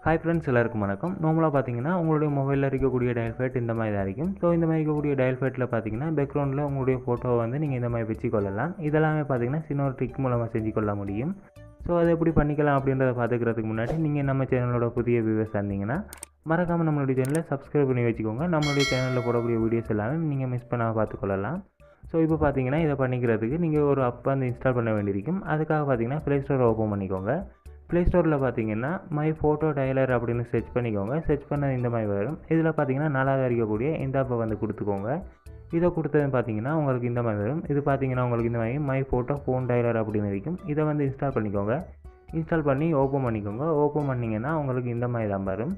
Hi friends, எல்லாருக்கும் வணக்கம். நார்மலாக பார்த்தீங்கன்னா உங்களுடைய மொபைலில் இருக்கக்கூடிய டயல் ஃபேட் இந்த மாதிரி தான் இருக்கும். ஸோ இந்த மாதிரி இருக்கக்கூடிய டயல் ஃபேட்டில் பார்த்தீங்கன்னா பேக்ரவுண்டில் உங்களுடைய ஃபோட்டோவை வந்து நீங்கள் இந்த மாதிரி வச்சுக்கொள்ளலாம். இதெல்லாமே பார்த்தீங்கன்னா சின்ன ஒரு ட்ரிக் மூலமாக செஞ்சு கொள்ள முடியும். ஸோ அதை எப்படி பண்ணிக்கலாம் அப்படின்றத பார்த்துக்கிறதுக்கு முன்னாடி நீங்கள் நம்ம சேனலோட புதிய வியூவர்ஸ் இருந்தீங்கன்னா மறக்காமல் நம்மளுடைய சேனலை சப்ஸ்கிரைப் பண்ணி வச்சுக்கோங்க. நம்மளுடைய சேனலில் போடக்கூடிய வீடியோஸ் எல்லாமே நீங்கள் மிஸ் பண்ணாமல் பார்த்துக்கொள்ளலாம். ஸோ இப்போ பார்த்தீங்கன்னா இதை பண்ணிக்கிறதுக்கு நீங்கள் ஒரு ஆப் வந்து இன்ஸ்டால் பண்ண வேண்டியிருக்கும். அதுக்காக பார்த்தீங்கன்னா ப்ளே ஸ்டோரை ஓப்பன் பண்ணிக்கோங்க. ப்ளே ஸ்டோரில் பார்த்தீங்கன்னா மை ஃபோட்டோ டயலர் அப்படின்னு சர்ச் பண்ணிக்கோங்க. சர்ச் பண்ண இந்த மாதிரி வரும். இதில் பார்த்தீங்கன்னா நாலாவது இருக்கக்கூடிய இந்த ஆப்பை வந்து கொடுத்துக்கோங்க. இதை கொடுத்தது பார்த்தீங்கன்னா உங்களுக்கு இந்த மாதிரி வரும். இது பார்த்தீங்கன்னா உங்களுக்கு இந்த மாதிரி மை ஃபோட்டோ ஃபோன் டயலர் அப்படின்னு இருக்கும். இதை வந்து இன்ஸ்டால் பண்ணிக்கோங்க. இன்ஸ்டால் பண்ணி ஓப்பன் பண்ணிக்கோங்க. ஓப்பன் பண்ணிங்கன்னா உங்களுக்கு இந்த மாதிரி தான் வரும்.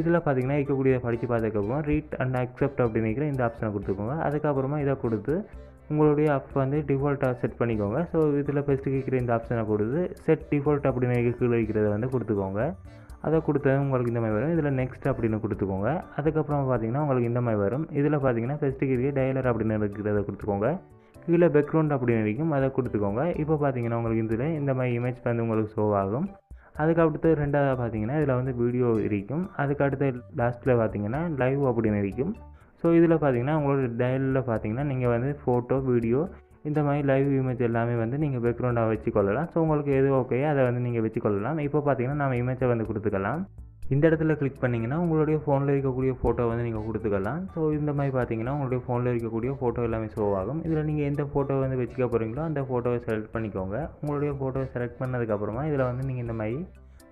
இதில் பார்த்தீங்கன்னா இருக்கக்கூடியதை படித்து பார்த்ததுக்கப்புறம் ரீட் அண்ட் அக்செப்ட் அப்படின்னு இருக்கிற இந்த ஆப்ஷனை கொடுத்துக்கோங்க. அதுக்கப்புறமா இதை கொடுத்து உங்களுடைய ஆப் வந்து டிஃபால்ட்டாக செட் பண்ணிக்கோங்க. ஸோ இதில் ஃபஸ்ட்டு கேட்குற இந்த ஆப்ஷனை கொடுத்து செட் டிஃபால்ட் அப்படின்னு கீழே இருக்கிறத வந்து கொடுத்துக்கோங்க. அதை கொடுத்தது உங்களுக்கு இந்த மாதிரி வரும். இதில் நெக்ஸ்ட் அப்படின்னு கொடுத்துக்கோங்க. அதுக்கப்புறம் பார்த்தீங்கன்னா உங்களுக்கு இந்த மாதிரி வரும். இதில் பார்த்தீங்கன்னா ஃபஸ்ட்டு கேட்குற டயலர் அப்படின்னு இருக்கிறத கொடுத்துக்கோங்க. கீழே பேக்ரவுண்ட் அப்படின்னு இருக்கும், அதை கொடுத்துக்கோங்க. இப்போ பார்த்தீங்கன்னா உங்களுக்கு இதில் இந்த மாதிரி இமேஜ் வந்து உங்களுக்கு ஷோ ஆகும். அதுக்கடுத்து ரெண்டாவது பார்த்தீங்கன்னா இதில் வந்து வீடியோ இருக்கும். அதுக்கடுத்து லாஸ்ட்டில் பார்த்தீங்கன்னா லைவ் அப்படின்னு இருக்கும். ஸோ இதில் பார்த்தீங்கன்னா உங்களோட டயலில் பார்த்தீங்கன்னா நீங்கள் வந்து ஃபோட்டோ வீடியோ இந்த மாதிரி லைவ் இமேஜ் எல்லாமே வந்து நீங்கள் பேக்ரவுண்டாக வச்சுக்கொள்ளலாம். ஸோ உங்களுக்கு எது ஓகே அதை வந்து நீங்கள் வச்சுக்கொள்ளலாம். இப்போ பார்த்தீங்கன்னா நம்ம இமேஜை வந்து கொடுத்துக்கலாம். இந்த இடத்துல கிளிக் பண்ணிங்கன்னா உங்களுடைய ஃபோனில் இருக்கக்கூடிய ஃபோட்டோ வந்து நீங்கள் கொடுத்துக்கலாம். ஸோ இந்த மாதிரி பார்த்தீங்கன்னா உங்களுடைய ஃபோனில் இருக்கக்கூடிய ஃபோட்டோ எல்லாமே ஷோ ஆகும். இதில் நீங்கள் எந்த ஃபோட்டோ வந்து வச்சுக்க போகிறீங்களோ அந்த ஃபோட்டோவை செலக்ட் பண்ணிக்கோங்க. உங்களுடைய ஃபோட்டோவை செலக்ட் பண்ணதுக்கப்புறமா இதில் வந்து நீங்கள் இந்த மாதிரி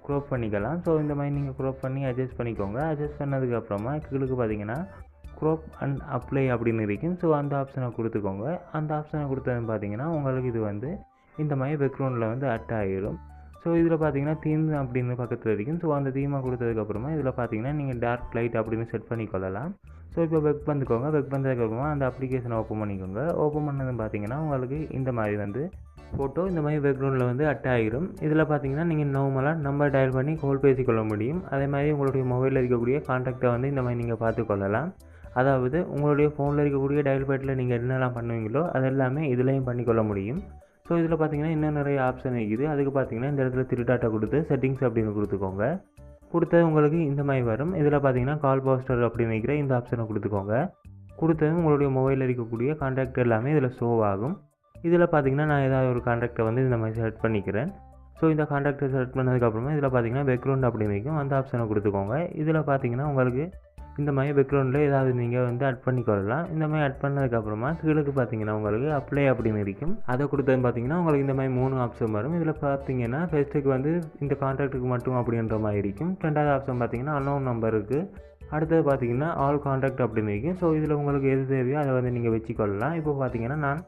க்ரோப் பண்ணிக்கலாம். ஸோ இந்த மாதிரி நீங்கள் க்ரோப் பண்ணி அட்ஜஸ்ட் பண்ணிக்கோங்க. அட்ஜஸ்ட் பண்ணதுக்கப்புறமா கீழுக்கு பார்த்தீங்கன்னா க்ரோப் அண்ட் அப்ளை அப்படின்னு இருக்கும். ஸோ அந்த ஆப்ஷனை கொடுத்துக்கோங்க. அந்த ஆப்ஷனை கொடுத்ததுன்னு பார்த்தீங்கன்னா உங்களுக்கு இது வந்து இந்த மாதிரி பேக்ரவுண்டில் வந்து அட் ஆகிடும். ஸோ இதில் பார்த்தீங்கன்னா தீம் அப்படின்னு பக்கத்தில் இருக்கும். ஸோ அந்த தீமை கொடுத்ததுக்கப்புறமா இதில் பார்த்தீங்கன்னா நீங்கள் டார்க் லைட் அப்படின்னு செட் பண்ணிக்கொள்ளலாம். ஸோ இப்போ வெக் பண்ணிக்கோங்க. வெக் பண்ணதுக்கப்புறமா அந்த அப்ளிகேஷனை ஓப்பன் பண்ணிக்கோங்க. ஓப்பன் பண்ணது பார்த்தீங்கன்னா உங்களுக்கு இந்த மாதிரி வந்து ஃபோட்டோ இந்த மாதிரி பேக்ரவுண்டில் வந்து அட் ஆகிடும். இதில் பார்த்தீங்கன்னா நீங்கள் நார்மலாக நம்பர் டயல் பண்ணி கால் பேசிக்கொள்ள முடியும். அதே மாதிரி உங்களுடைய மொபைலில் இருக்கக்கூடிய கான்டாக்டை வந்து இந்த மாதிரி நீங்கள் பார்த்துக்கொள்ளலாம். அதாவது உங்களுடைய ஃபோனில் இருக்கக்கூடிய டயல் பேட்டில் நீங்கள் என்னெல்லாம் பண்ணுவீங்களோ அதெல்லாமே இதுலேயும் பண்ணிக்கொள்ள முடியும். ஸோ இதில் பார்த்தீங்கன்னா இன்னும் நிறைய ஆப்ஷன் இருக்குது. அதுக்கு பார்த்தீங்கன்னா இந்த இடத்துல டாட்டா கொடுத்து செட்டிங்ஸ் அப்படின்னு கொடுத்துக்கோங்க. கொடுத்தது உங்களுக்கு இந்த மாதிரி வரும். இதில் பார்த்தீங்கன்னா கால் போஸ்டர் அப்படின்னு வைக்கிற இந்த ஆப்ஷனை கொடுத்துக்கோங்க. கொடுத்தது உங்களுடைய மொபைலில் இருக்கக்கூடிய கான்டாக்ட் எல்லாமே இதில் ஷோ ஆகும். இதில் பார்த்தீங்கன்னா நான் ஏதாவது ஒரு கான்டாக்டை வந்து இந்த மாதிரி செலக்ட் பண்ணிக்கிறேன். ஸோ இந்த கான்டாக்டை செலக்ட் பண்ணதுக்கப்புறமா இதில் பார்த்தீங்கன்னா பேக்ரவுண்ட் அப்படின்னு வைக்கும், அந்த ஆப்ஷனை கொடுத்துக்கோங்க. இதில் பார்த்தீங்கன்னா உங்களுக்கு இந்த மாதிரி பேக்ரவுண்டில் ஏதாவது நீங்கள் வந்து ஆட் பண்ணிக்கொள்ளலாம். இந்த மாதிரி ஆட் பண்ணதுக்கப்புறமா கீழக்கு பார்த்தீங்கன்னா உங்களுக்கு அப்ளை அப்படின்னு இருக்கும். அதை கொடுத்தது பார்த்தீங்கன்னா உங்களுக்கு இந்த மாதிரி 3 ஆப்ஷன் வரும். இதில் பார்த்தீங்கன்னா ஃபஸ்ட்டுக்கு வந்து இந்த கான்டாக்ட்டுக்கு மட்டும் அப்படின்ற மாதிரி இருக்கும். ரெண்டாவது ஆப்ஷன் பார்த்தீங்கன்னா அன்னோன் நம்பருக்கு. அடுத்தது பார்த்தீங்கன்னா ஆல் கான்டாக்ட் அப்படின்னு இருக்கும். ஸோ இதில் உங்களுக்கு எது தேவையோ அதை வந்து நீங்கள் வச்சுக்கொள்ளலாம். இப்போ பார்த்தீங்கன்னா நான்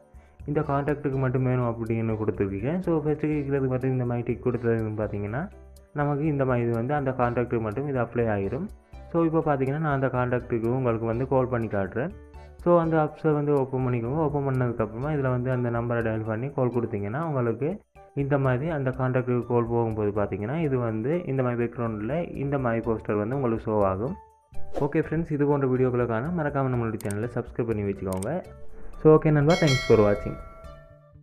இந்த கான்டாக்ட்டுக்கு மட்டும் வேணும் அப்படின்னு கொடுத்துருக்கேன். ஸோ ஃபஸ்ட்டு கேட்குறது மட்டும் இந்த மாதிரி டிக் கொடுத்ததுன்னு பார்த்தீங்கன்னா நமக்கு இந்த மாதிரி இது வந்து அந்த கான்டாக்ட்டுக்கு மட்டும் இது அப்ளை ஆகிடும். ஸோ இப்போ பார்த்தீங்கன்னா நான் அந்த கான்டாக்ட்டுக்கு உங்களுக்கு வந்து கால் பண்ணி காட்டுறேன். ஸோ அந்த ஆப்ஷனை வந்து ஓப்பன் பண்ணிக்கோங்க. ஓப்பன் பண்ணதுக்கப்புறமா இதில் வந்து அந்த நம்பரை டயல் பண்ணி கால் கொடுத்தீங்கன்னா உங்களுக்கு இந்த மாதிரி அந்த கான்டாக்ட்டுக்கு கால் போகும்போது பார்த்தீங்கன்னா இது வந்து இந்த மாதிரி பேக்ரவுண்டில் இந்த மாதிரி போஸ்டர் வந்து உங்களுக்கு ஷோ ஆகும். ஓகே ஃப்ரெண்ட்ஸ், இது போன்ற வீடியோக்களுக்கான மறக்காமல் நம்மளுடைய சேனலை சப்ஸ்கிரைப் பண்ணி வச்சுக்கோங்க. ஸோ ஓகே நண்பா, தேங்க்ஸ் ஃபார் வாட்சிங்.